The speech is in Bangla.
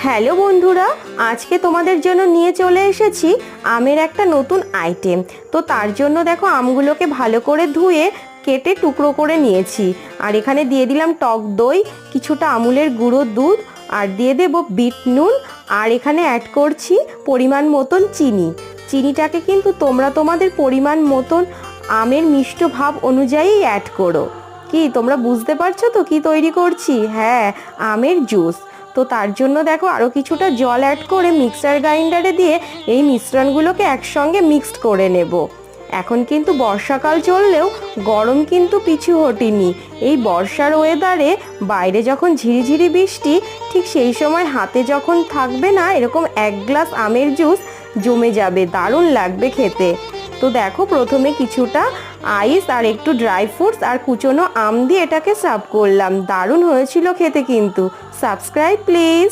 হ্যালো বন্ধুরা, আজকে তোমাদের জন্য নিয়ে চলে এসেছি আমের একটা নতুন আইটেম। তো তার জন্য দেখো আমগুলোকে ভালো করে ধুয়ে কেটে টুকরো করে নিয়েছি। আর এখানে দিয়ে দিলাম টক দই, কিছুটা আমুলের গুঁড়ো দুধ, আর দিয়ে দেব বিট নুন, আর এখানে অ্যাড করছি পরিমাণ মতন চিনি। চিনিটাকে কিন্তু তোমরা তোমাদের পরিমাণ মতন আমের মিষ্ট ভাব অনুযায়ী অ্যাড করো। কি তোমরা বুঝতে পারছো তো কি তৈরি করছি? হ্যাঁ, আমের জুস। তো তার জন্য দেখো আরও কিছুটা জল অ্যাড করে মিক্সার গ্রাইন্ডারে দিয়ে এই মিশ্রণগুলোকে একসঙ্গে মিক্সড করে নেব। এখন কিন্তু বর্ষাকাল চললেও গরম কিন্তু পিছু হটেনি। এই বর্ষার ওয়েদারে বাইরে যখন ঝিরিঝিরি বৃষ্টি, ঠিক সেই সময় হাতে যখন থাকবে না এরকম এক গ্লাস আমের জুস, জমে যাবে, দারুণ লাগবে খেতে। তো দেখো প্রথমে কিছুটা আইস আর একটু ড্রাই ফ্রুটস আর কুচনো আম দিয়ে এটাকে সার্ভ করলাম। দারুণ হয়েছিল খেতে কিন্তু। Subscribe please.